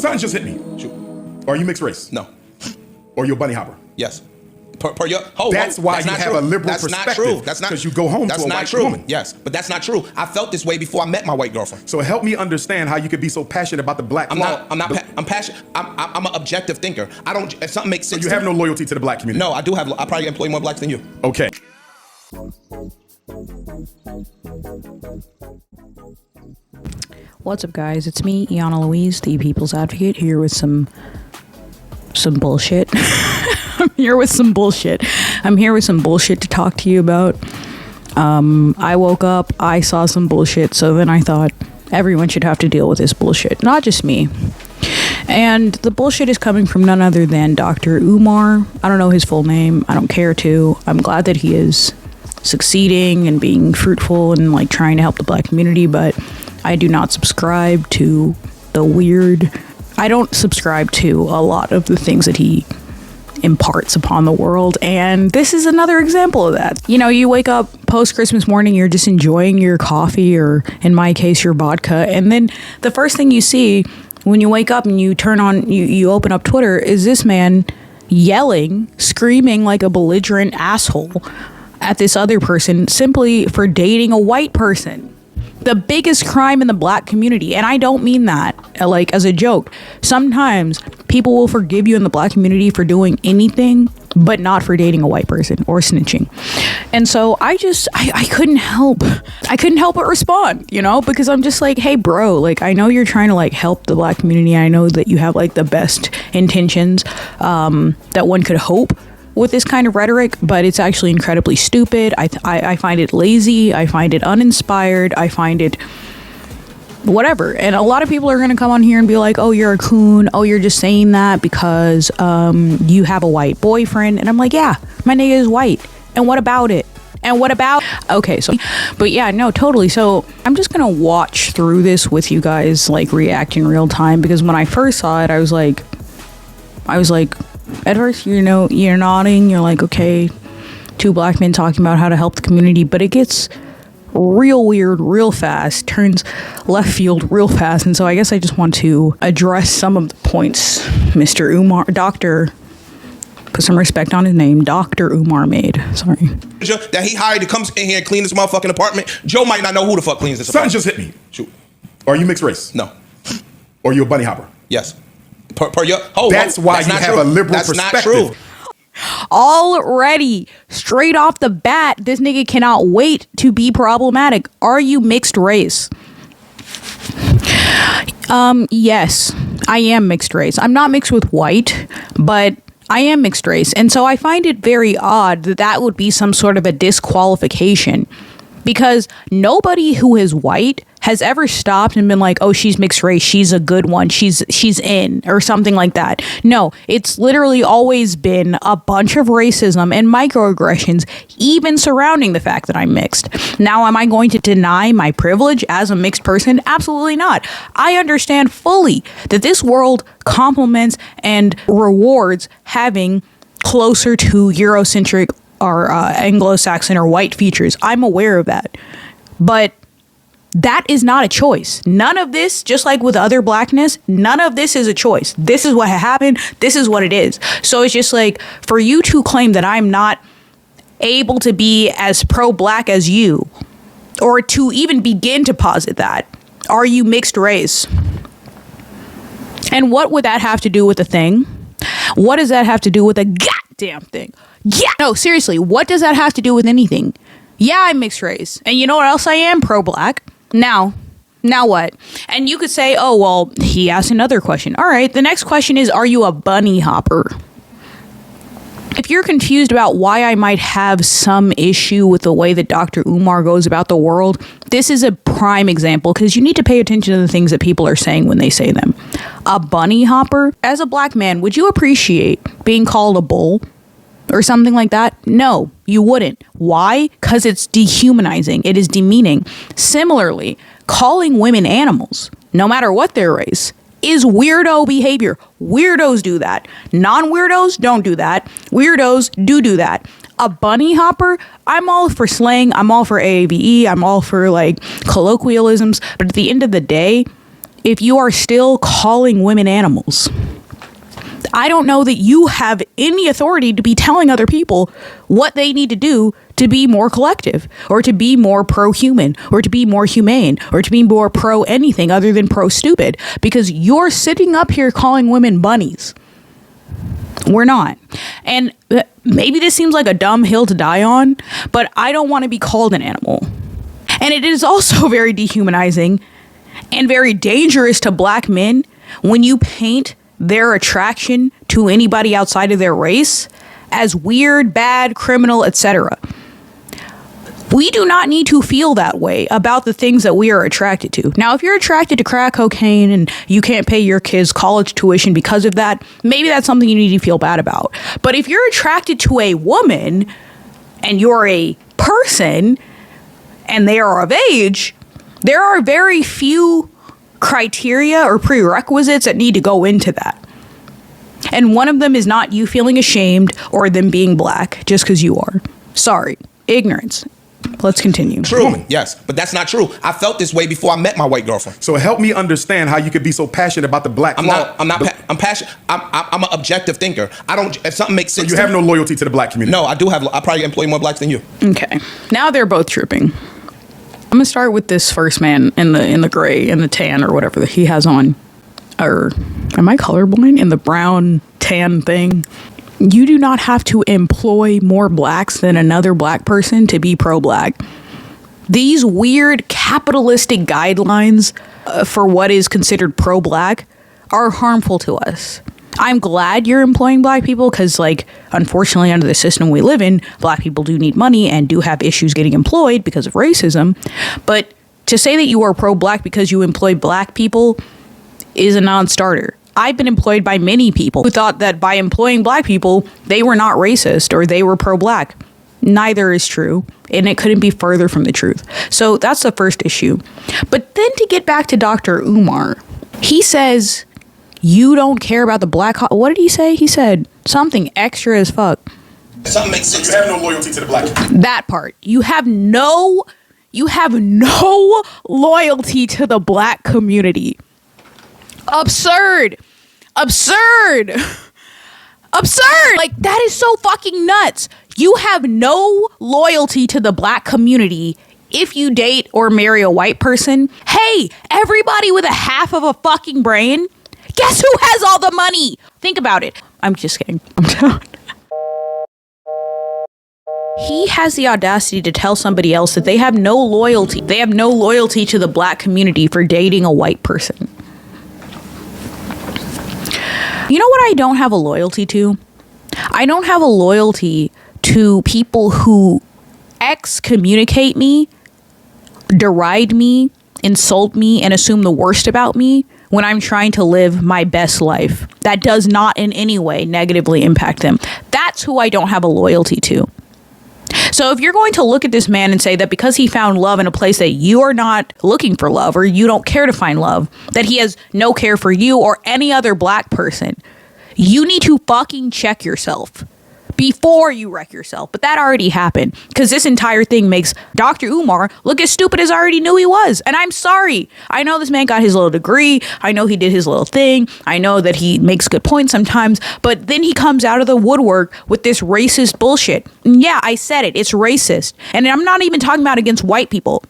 Something just hit me. Shoot. Are you mixed race? No. Or you a bunny hopper? Yes. That's why you have a liberal that's perspective. Not true. That's not because you go home to a white woman. Yes, but that's not true. I felt this way before I met my white girlfriend. So help me understand how you could be so passionate about the black. I'm passionate. I'm an objective thinker. I don't. If something makes sense. So you have no loyalty to the black community. No, I do have. I probably employ more blacks than you. Okay. What's up, guys? It's me, Iana Louise, the People's Advocate, here with some bullshit. I'm here with some bullshit to talk to you about. I woke up, I saw some bullshit, so then I thought everyone should have to deal with this bullshit, not just me. And the bullshit is coming from none other than Dr. Umar. I don't know his full name. I don't care to. I'm glad that he is succeeding and being fruitful and like trying to help the black community, but I do not subscribe to the weird. I don't subscribe to a lot of the things that he imparts upon the world, and this is another example of that. You know, you wake up post-Christmas morning, you're just enjoying your coffee, or in my case, your vodka, and then the first thing you see when you wake up and you turn on, you open up Twitter, is this man yelling, screaming like a belligerent asshole at this other person simply for dating a white person. The biggest crime in the black community, and I don't mean that like as a joke. Sometimes people will forgive you in the black community for doing anything, but not for dating a white person or snitching. And so I couldn't help but respond, you know, because I'm just like, hey bro, like I know you're trying to like help the black community. I know that you have like the best intentions that one could hope with this kind of rhetoric, but it's actually incredibly stupid. I find it lazy. I find it uninspired. I find it whatever. And a lot of people are going to come on here and be like, oh, you're a coon. Oh, you're just saying that because you have a white boyfriend. And I'm like, yeah, my nigga is white. And what about it? And what about? Okay, so, but yeah, no, totally. So I'm just going to watch through this with you guys, like react in real time, because when I first saw it, I was like, at first, you know, you're nodding, you're like, okay, two black men talking about how to help the community, but it gets real weird real fast, turns left field real fast, and so I guess I just want to address some of the points Mr. Umar, put some respect on his name, Dr. Umar made. Sorry. That he hired to come in here and clean this motherfucking apartment. Joe might not know who the fuck cleans this apartment. Something just hit me. Shoot. Are you mixed race? No. Or you a bunny hopper? Yes. That's why you have a liberal perspective. That's not true. Already, straight off the bat, this nigga cannot wait to be problematic. Are you mixed race? Yes, I am mixed race. I'm not mixed with white, but I am mixed race. And so I find it very odd that that would be some sort of a disqualification, because nobody who is white has ever stopped and been like, oh, she's mixed race, she's a good one, she's in, or something like that. No, it's literally always been a bunch of racism and microaggressions, even surrounding the fact that I'm mixed. Now, am I going to deny my privilege as a mixed person? Absolutely not. I understand fully that this world compliments and rewards having closer to Eurocentric or Anglo-Saxon or white features. I'm aware of that. But that is not a choice. None of this, just like with other blackness, none of this is a choice. This is what happened. This is what it is. So it's just like, for you to claim that I'm not able to be as pro-black as you, or to even begin to posit that, are you mixed race? And what would that have to do with a thing? What does that have to do with a goddamn thing? Yeah. No, seriously, what does that have to do with anything? Yeah, I'm mixed race. And you know what else I am? Pro-black. Now what? And you could say, oh, well, he asked another question. All right, the next question is, are you a bunny hopper? If you're confused about why I might have some issue with the way that Dr. Umar goes about the world, this is a prime example, because you need to pay attention to the things that people are saying when they say them. A bunny hopper? As a black man, would you appreciate being called a bull or something like that? No, you wouldn't. Why? Because it's dehumanizing. It is demeaning. Similarly, calling women animals, no matter what their race, is weirdo behavior. Weirdos do that. Non-weirdos don't do that. Weirdos do that. A bunny hopper, I'm all for slang. I'm all for AAVE. I'm all for like colloquialisms. But at the end of the day, if you are still calling women animals. I don't know that you have any authority to be telling other people what they need to do to be more collective, or to be more pro-human, or to be more humane, or to be more pro-anything other than pro-stupid, because you're sitting up here calling women bunnies. We're not. And maybe this seems like a dumb hill to die on, but I don't want to be called an animal. And it is also very dehumanizing and very dangerous to black men when you paint their attraction to anybody outside of their race as weird, bad, criminal, etc. We do not need to feel that way about the things that we are attracted to. Now, if you're attracted to crack cocaine and you can't pay your kids' college tuition because of that, maybe that's something you need to feel bad about. But if you're attracted to a woman and you're a person and they are of age, there are very few criteria or prerequisites that need to go into that. And one of them is not you feeling ashamed or them being black just because you are. Sorry. Ignorance. Let's continue. True, yes, but that's not true. I felt this way before I met my white girlfriend. So help me understand how you could be so passionate about the black. I'm passionate. I'm an objective thinker. I don't. If something makes sense, so you have no loyalty to the black community. No, I do have. I probably employ more blacks than you. Okay, now they're both trooping. I'm gonna start with this first man in the gray and the tan or whatever he has on. Or am I colorblind? In the brown tan thing. You do not have to employ more blacks than another black person to be pro-black. These weird capitalistic guidelines for what is considered pro-black are harmful to us. I'm glad you're employing black people because, like, unfortunately, under the system we live in, black people do need money and do have issues getting employed because of racism. But to say that you are pro-black because you employ black people is a non-starter. I've been employed by many people who thought that by employing black people, they were not racist or they were pro-black. Neither is true, and it couldn't be further from the truth. So that's the first issue. But then to get back to Dr. Umar, he says, you don't care about the black... What did he say? He said something extra as fuck. Something makes sense. You have no loyalty to the black community. That part. You have no loyalty to the black community. Absurd. Like, that is so fucking nuts. You have no loyalty to the black community if you date or marry a white person. Hey, everybody with a half of a fucking brain, guess who has all the money? Think about it. I'm just kidding. I'm done. He has the audacity to tell somebody else that they have no loyalty. They have no loyalty to the black community for dating a white person. You know what I don't have a loyalty to? I don't have a loyalty to people who excommunicate me, deride me, insult me, and assume the worst about me when I'm trying to live my best life. That does not in any way negatively impact them. That's who I don't have a loyalty to. So if you're going to look at this man and say that because he found love in a place that you are not looking for love, or you don't care to find love, that he has no care for you or any other black person, you need to fucking check yourself before you wreck yourself. But that already happened, because this entire thing makes Dr. Umar look as stupid as I already knew he was. And I'm sorry. I know this man got his little degree. I know he did his little thing. I know that he makes good points sometimes. But then he comes out of the woodwork with this racist bullshit. And yeah, I said it. It's racist. And I'm not even talking about against white people.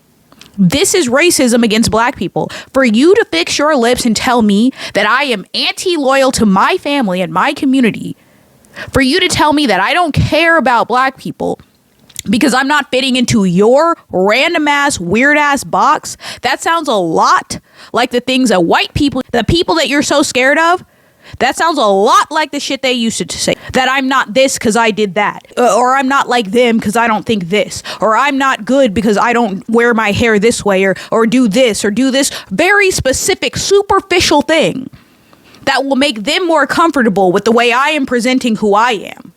This is racism against black people. For you to fix your lips and tell me that I am anti-loyal to my family and my community, for you to tell me that I don't care about black people because I'm not fitting into your random ass, weird ass box, that sounds a lot like the things that white people, the people that you're so scared of, that sounds a lot like the shit they used to say. That I'm not this because I did that. Or I'm not like them because I don't think this. Or I'm not good because I don't wear my hair this way. Or do this very specific, superficial thing that will make them more comfortable with the way I am presenting who I am.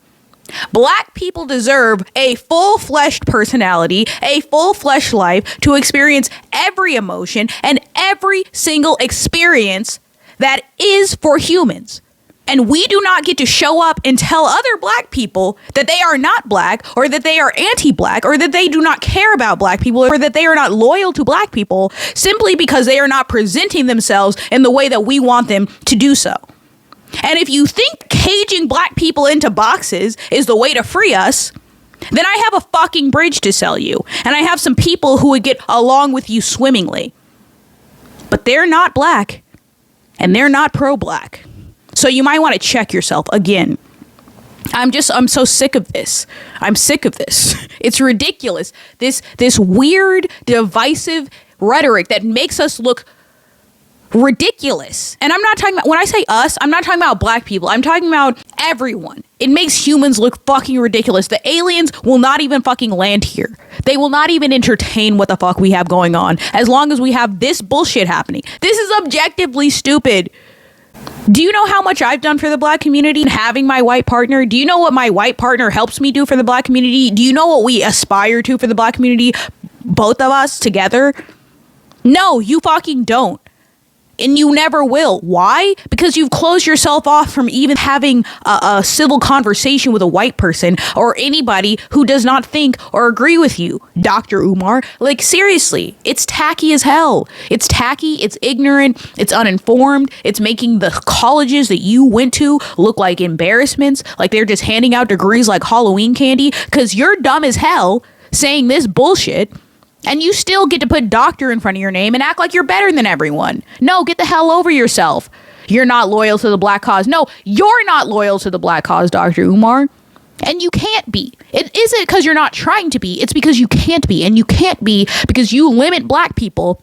Black people deserve a full-fleshed personality, a full-fleshed life to experience every emotion and every single experience that is for humans. And we do not get to show up and tell other black people that they are not black, or that they are anti-black, or that they do not care about black people, or that they are not loyal to black people, simply because they are not presenting themselves in the way that we want them to do so. And if you think caging black people into boxes is the way to free us, then I have a fucking bridge to sell you. And I have some people who would get along with you swimmingly. But they're not black, and they're not pro-black. So you might want to check yourself again. I'm so sick of this. I'm sick of this. It's ridiculous. This weird, divisive rhetoric that makes us look ridiculous. And I'm not talking about, when I say us, I'm not talking about black people. I'm talking about everyone. It makes humans look fucking ridiculous. The aliens will not even fucking land here. They will not even entertain what the fuck we have going on as long as we have this bullshit happening. This is objectively stupid. Do you know how much I've done for the black community having my white partner? Do you know what my white partner helps me do for the black community? Do you know what we aspire to for the black community? Both of us together? No, you fucking don't. And you never will. Why? Because you've closed yourself off from even having a civil conversation with a white person or anybody who does not think or agree with you, Dr. Umar. Like, seriously, it's tacky as hell. It's tacky, it's ignorant, it's uninformed, it's making the colleges that you went to look like embarrassments, like they're just handing out degrees like Halloween candy, because you're dumb as hell saying this bullshit. And you still get to put doctor in front of your name and act like you're better than everyone. No, get the hell over yourself. You're not loyal to the black cause. No, you're not loyal to the black cause, Dr. Umar. And you can't be. It isn't because you're not trying to be. It's because you can't be. And you can't be because you limit black people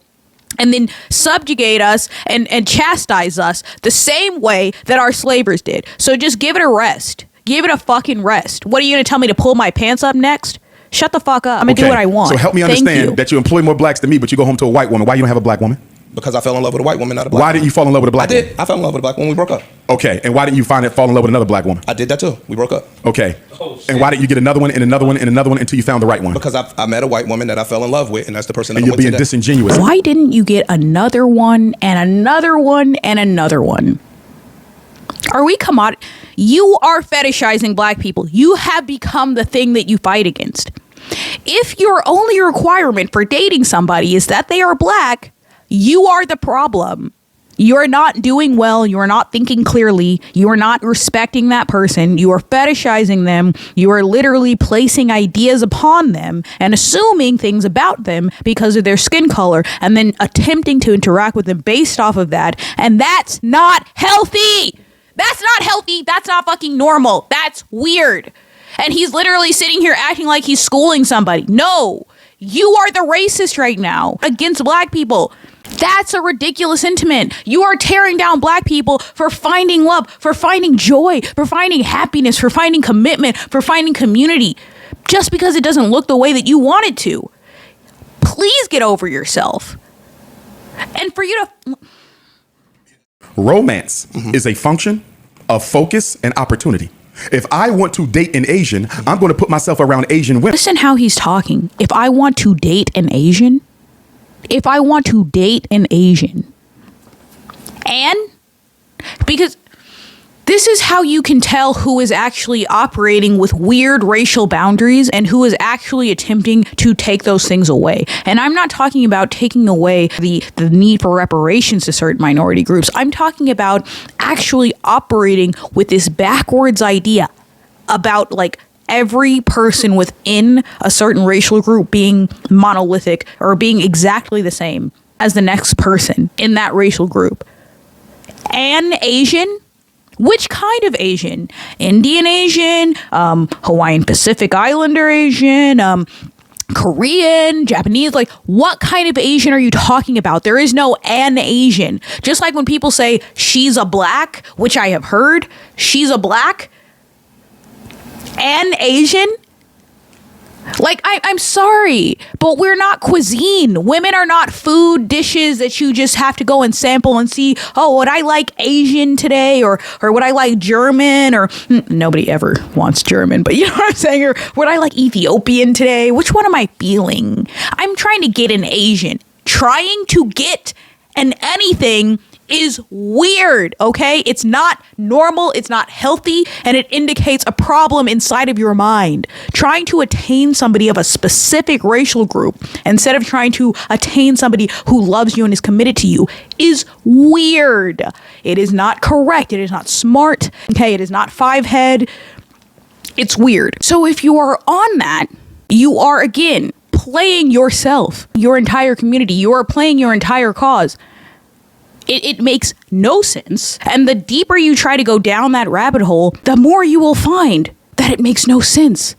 and then subjugate us and chastise us the same way that our slavers did. So just give it a rest. Give it a fucking rest. What are you going to tell me, to pull my pants up next? Shut the fuck up. I'm going to do what I want. So help me understand that you employ more blacks than me, but you go home to a white woman. Why you don't have a black woman? Because I fell in love with a white woman, not a black woman. Why didn't you fall in love with a black woman? I fell in love with a black woman when we broke up. Okay. And why didn't you fall in love with another black woman? I did that too. We broke up. Okay. And why didn't you get another one and another one and another one until you found the right one? Because I met a white woman that I fell in love with, and that's the person that and I'm you're with being today. Disingenuous. Why didn't you get another one and another one and another one? Are we commodity? You are fetishizing black people. You have become the thing that you fight against. If your only requirement for dating somebody is that they are black, you are the problem. You're not doing well. You are not thinking clearly. You are not respecting that person. You are fetishizing them. You are literally placing ideas upon them and assuming things about them because of their skin color and then attempting to interact with them based off of that. And that's not healthy. That's not healthy. That's not fucking normal. That's weird. And he's literally sitting here acting like he's schooling somebody. No, you are the racist right now against black people. That's a ridiculous sentiment. You are tearing down black people for finding love, for finding joy, for finding happiness, for finding commitment, for finding community, just because it doesn't look the way that you want it to. Please get over yourself. And for you to... Romance is a function of focus and opportunity. If I want to date an Asian, I'm going to put myself around Asian women. Listen how he's talking. If I want to date an Asian, and because this is how you can tell who is actually operating with weird racial boundaries and who is actually attempting to take those things away. And I'm not talking about taking away the need for reparations to certain minority groups. I'm talking about actually operating with this backwards idea about like every person within a certain racial group being monolithic or being exactly the same as the next person in that racial group. An Asian? Which kind of Asian? Indian Asian, Hawaiian Pacific Islander Asian, Korean, Japanese, like what kind of Asian are you talking about? There is no an Asian. Just like when people say she's a black, which I have heard, she's a black, an Asian. Like, I'm sorry, but we're not cuisine. Women are not food dishes that you just have to go and sample and see, oh, would I like Asian today? Or would I like German? Or nobody ever wants German, but you know what I'm saying? Or would I like Ethiopian today? Which one am I feeling? I'm trying to get an Asian. Trying to get an anything is weird, okay? It's not normal, it's not healthy, and it indicates a problem inside of your mind. Trying to attain somebody of a specific racial group instead of trying to attain somebody who loves you and is committed to you is weird. It is not correct. It is not smart, okay? It is not five-head. It's weird. So if you are on that, you are, again, playing yourself, your entire community. You are playing your entire cause. It makes no sense. And the deeper you try to go down that rabbit hole, the more you will find that it makes no sense.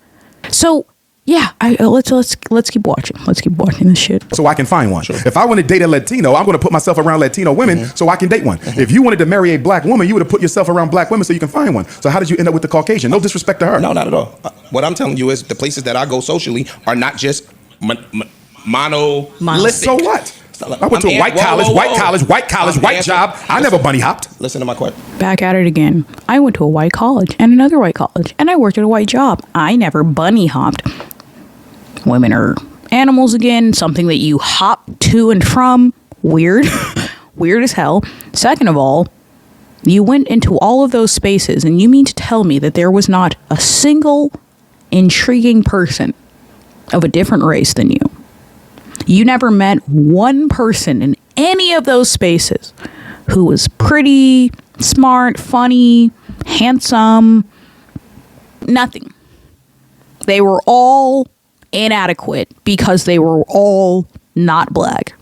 So, yeah, let's keep watching. Let's keep watching this shit. So I can find one. Sure. If I want to date a Latino, I'm going to put myself around Latino women so I can date one. If you wanted to marry a black woman, you would have put yourself around black women so you can find one. So how did you end up with the Caucasian? No disrespect to her. No, not at all. What I'm telling you is the places that I go socially are not just monolithic. So what? I went to a white college, white job. I never bunny hopped. Listen to my question. Back at it again. I went to a white college and another white college, and I worked at a white job. I never bunny hopped. Women are animals again, something that you hop to and from. Weird. Weird as hell. Second of all, you went into all of those spaces, and you mean to tell me that there was not a single intriguing person of a different race than you? You never met one person in any of those spaces who was pretty, smart, funny, handsome, nothing. They were all inadequate because they were all not black.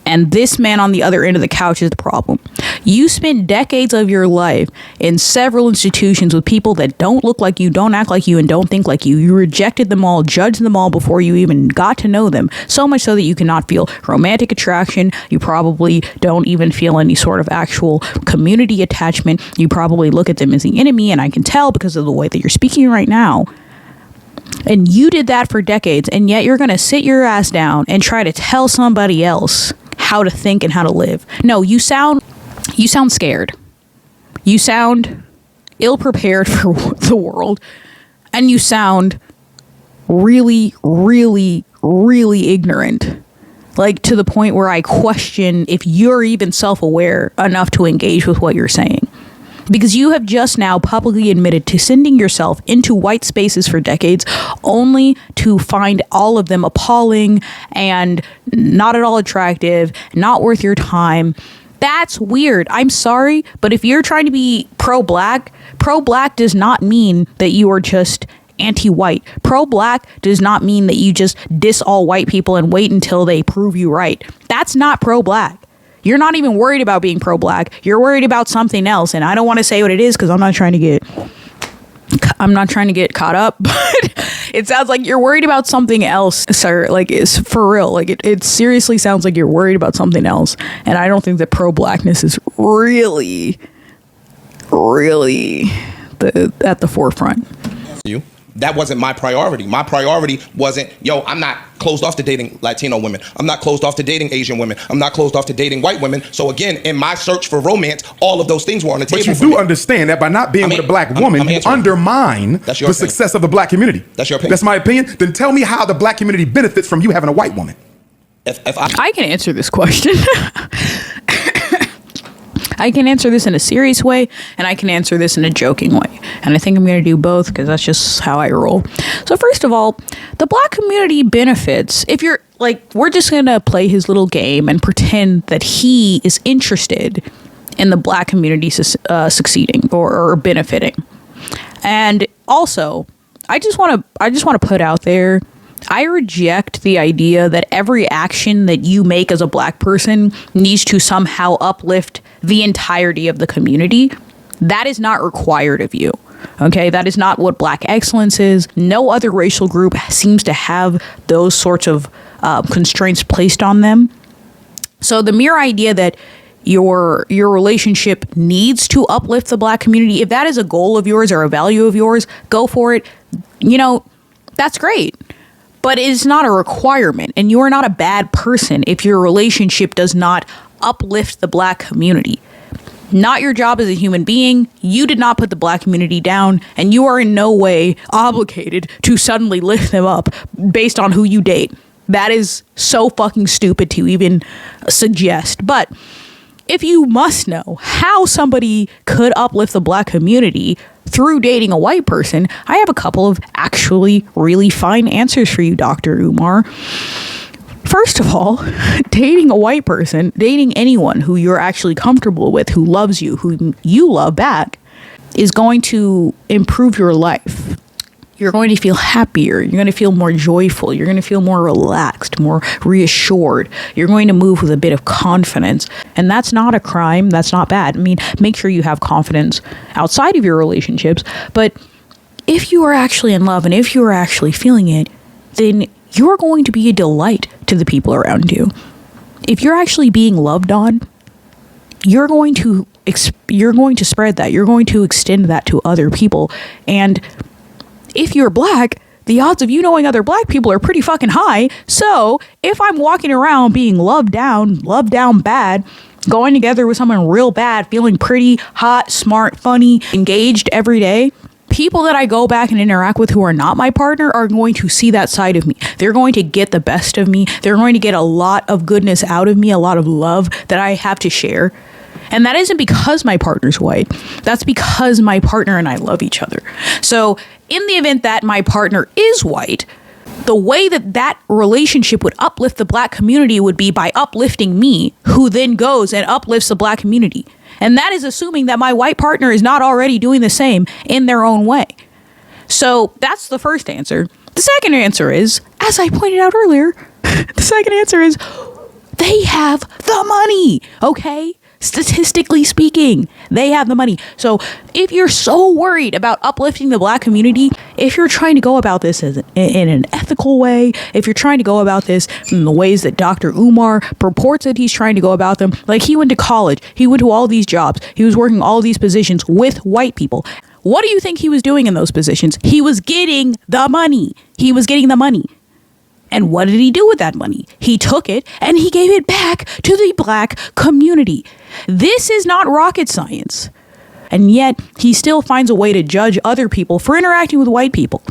And this man on the other end of the couch is the problem. You spent decades of your life in several institutions with people that don't look like you, don't act like you, and don't think like you. You rejected them all, judged them all before you even got to know them. So much so that you cannot feel romantic attraction. You probably don't even feel any sort of actual community attachment. You probably look at them as the enemy, and I can tell because of the way that you're speaking right now. And you did that for decades, and yet you're going to sit your ass down and try to tell somebody else how to think and how to live. No, you sound scared. You sound ill-prepared for the world. And you sound really, really, really ignorant. Like, to the point where I question if you're even self-aware enough to engage with what you're saying. Because you have just now publicly admitted to sending yourself into white spaces for decades only to find all of them appalling and not at all attractive, not worth your time. That's weird. I'm sorry, but if you're trying to be pro-black does not mean that you are just anti-white. Pro-black does not mean that you just diss all white people and wait until they prove you right. That's not pro-black. You're not even worried about being pro-black. You're worried about something else, and I don't want to say what it is because I'm not trying to get caught up, but it sounds like you're worried about something else, sir. Like, it's for real. Like, it seriously sounds like you're worried about something else, and I don't think that pro-blackness is really at the forefront. You. That wasn't my priority. My priority wasn't, I'm not closed off to dating Latino women. I'm not closed off to dating Asian women. I'm not closed off to dating white women. So again, in my search for romance, all of those things were on the table. But you do understand that by not being with a black woman, you undermine the success of the black community. That's your opinion. That's my opinion. Then tell me how the black community benefits from you having a white woman. If I can answer this question. I can answer this in a serious way, and I can answer this in a joking way. And I think I'm going to do both because that's just how I roll. So first of all, the black community benefits. If you're like, we're just going to play his little game and pretend that he is interested in the black community succeeding or benefiting. And also, I just want to put out there, I reject the idea that every action that you make as a black person needs to somehow uplift the entirety of the community. That is not required of you. Okay, that is not what black excellence is. No other racial group seems to have those sorts of constraints placed on them. So the mere idea that your relationship needs to uplift the black community, if that is a goal of yours or a value of yours, go for it. That's great. But it is not a requirement, and you are not a bad person if your relationship does not uplift the black community. Not your job as a human being. You did not put the black community down, and you are in no way obligated to suddenly lift them up based on who you date. That is so fucking stupid to even suggest. But if you must know how somebody could uplift the black community through dating a white person, I have a couple of actually really fine answers for you, Dr. Umar. First of all, dating a white person, dating anyone who you're actually comfortable with, who loves you, who you love back, is going to improve your life. You're going to feel happier. You're going to feel more joyful. You're going to feel more relaxed, more reassured. You're going to move with a bit of confidence. And that's not a crime. That's not bad. I mean, make sure you have confidence outside of your relationships. But if you are actually in love and if you are actually feeling it, then you're going to be a delight to the people around you. If you're actually being loved on, you're going to spread that. You're going to extend that to other people. And if you're black, the odds of you knowing other black people are pretty fucking high. So if I'm walking around being loved down bad, going together with someone real bad, feeling pretty, hot, smart, funny, engaged every day, people that I go back and interact with who are not my partner are going to see that side of me. They're going to get the best of me. They're going to get a lot of goodness out of me, a lot of love that I have to share. And that isn't because my partner's white. That's because my partner and I love each other. So in the event that my partner is white, the way that relationship would uplift the black community would be by uplifting me, who then goes and uplifts the black community. And that is assuming that my white partner is not already doing the same in their own way. So that's the first answer. The second answer is, as I pointed out earlier, the second answer is they have the money, okay? Statistically speaking, they have the money. So if you're so worried about uplifting the black community, if you're trying to go about this in an ethical way, if you're trying to go about this in the ways that Dr. Umar purports that he's trying to go about them, like he went to college, he went to all these jobs, he was working all these positions with white people. What do you think he was doing in those positions? He was getting the money. He was getting the money. And what did he do with that money? He took it and he gave it back to the black community. This is not rocket science. And yet he still finds a way to judge other people for interacting with white people.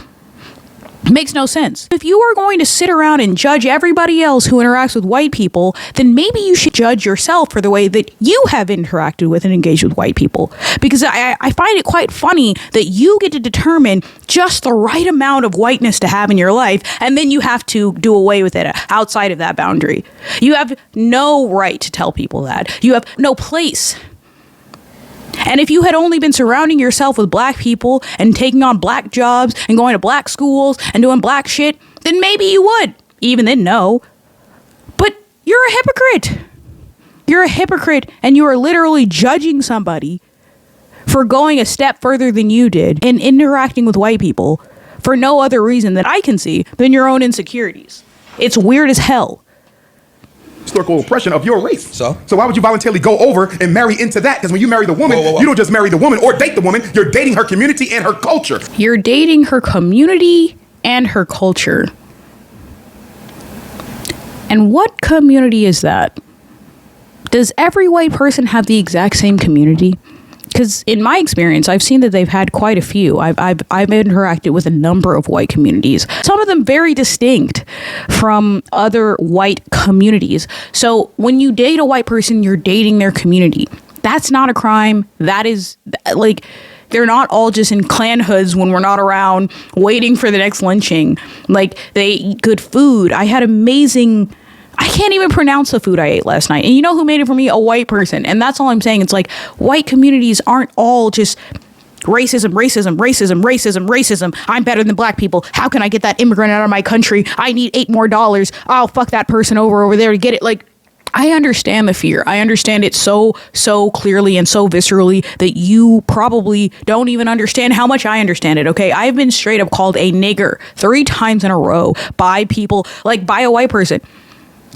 It makes no sense. If you are going to sit around and judge everybody else who interacts with white people, then maybe you should judge yourself for the way that you have interacted with and engaged with white people. Because I find it quite funny that you get to determine just the right amount of whiteness to have in your life, and then you have to do away with it outside of that boundary. You have no right to tell people that. You have no place. And if you had only been surrounding yourself with black people and taking on black jobs and going to black schools and doing black shit, then maybe you would. Even then, no. But you're a hypocrite. You're a hypocrite, and you are literally judging somebody for going a step further than you did in interacting with white people for no other reason that I can see than your own insecurities. It's weird as hell. Historical oppression of your race. So why would you voluntarily go over and marry into that? Because when you marry the woman, Whoa. you don't just marry the woman or date the woman. You're dating her community and her culture. You're dating her community and her culture. And what community is that? Does every white person have the exact same community? Because in my experience, I've seen that they've had quite a few. I've interacted with a number of white communities, some of them very distinct from other white communities. So when you date a white person, you're dating their community. That's not a crime. That is, like, they're not all just in clan hoods when we're not around waiting for the next lynching. Like, they eat good food. I can't even pronounce the food I ate last night. And you know who made it for me? A white person. And that's all I'm saying. It's like white communities aren't all just racism. I'm better than black people. How can I get that immigrant out of my country? I need $8 more. I'll fuck that person over there to get it. Like, I understand the fear. I understand it so clearly and so viscerally that you probably don't even understand how much I understand it, okay? I've been straight up called a nigger 3 times in a row by people, like by a white person.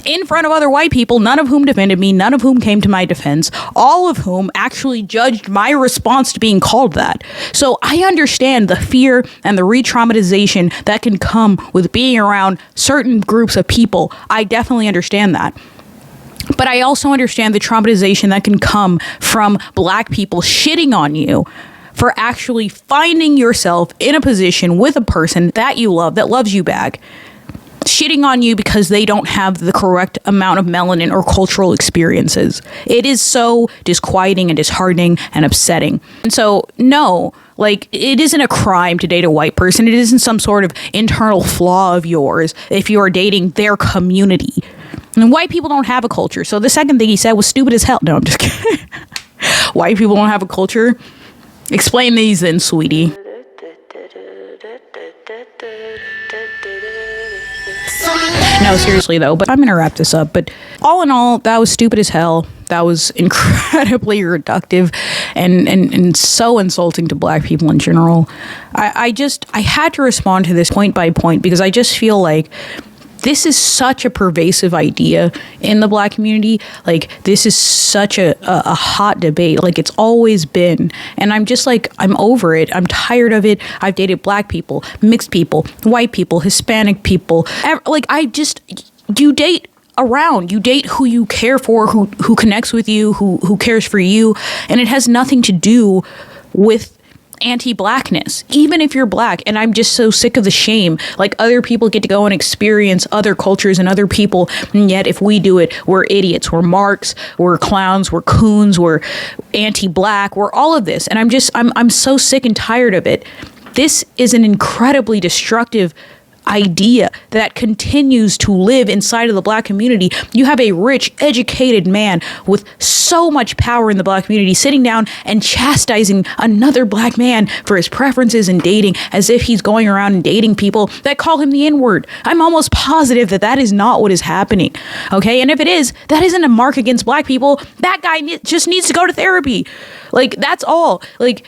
In front of other white people, none of whom defended me, none of whom came to my defense, all of whom actually judged my response to being called that. So I understand the fear and the re-traumatization that can come with being around certain groups of people. I definitely understand that. But I also understand the traumatization that can come from black people shitting on you for actually finding yourself in a position with a person that you love, that loves you back. shitting on you because they don't have the correct amount of melanin or cultural experiences. It is so disquieting and disheartening and upsetting. And so, no, like, it isn't a crime to date a white person. It isn't some sort of internal flaw of yours if you are dating their community. And white people don't have a culture. So the second thing he said was stupid as hell. No, I'm just kidding. White people don't have a culture? Explain these then, sweetie. No, seriously though, but I'm gonna wrap this up. But all in all, that was stupid as hell. That was incredibly reductive and so insulting to black people in general. I had to respond to this point by point because I just feel like this is such a pervasive idea in the black community. Like, this is such a hot debate. Like, it's always been. And I'm just like, I'm over it. I'm tired of it. I've dated black people, mixed people, white people, Hispanic people. Like, you date around. You date who you care for, who connects with you, who cares for you. And it has nothing to do with anti-blackness, even if you're black. And I'm just so sick of the shame. Like, other people get to go and experience other cultures and other people, and yet if we do it, we're idiots, we're marks, we're clowns, we're coons, we're anti-black, we're all of this. And I'm so sick and tired of it. This is an incredibly destructive idea that continues to live inside of the black community. You have a rich, educated man with so much power in the black community sitting down and chastising another black man for his preferences in dating, as if he's going around and dating people that call him the N-word. I'm almost positive that is not what is happening. Okay, and if it is, that isn't a mark against black people. That guy just needs to go to therapy. Like, that's all. Like,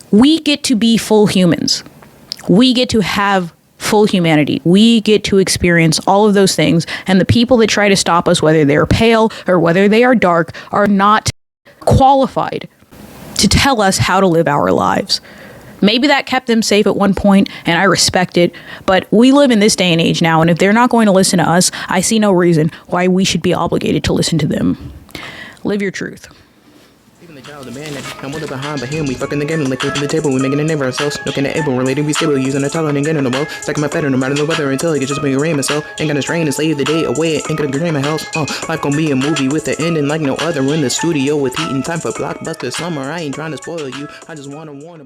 we get to be full humans. We get to have full humanity. We get to experience all of those things, and the people that try to stop us, whether they're pale or whether they are dark, are not qualified to tell us how to live our lives. Maybe that kept them safe at one point, and I respect it, but we live in this day and age now, and if they're not going to listen to us, I see no reason why we should be obligated to listen to them. Live your truth. Even the child, the man, I'm with behind, but him, we fucking the game, like flipping the table, we making a name for ourselves, looking at able, related, we stable, using a talent and getting the ball, stacking my feather, no matter the weather, until I can just bring a rain myself, ain't gonna strain and slave the day away, ain't gonna drain my house, life gonna be a movie with an ending like no other, in the studio with heat and time for blockbuster summer, I ain't trying to spoil you, I just wanna warn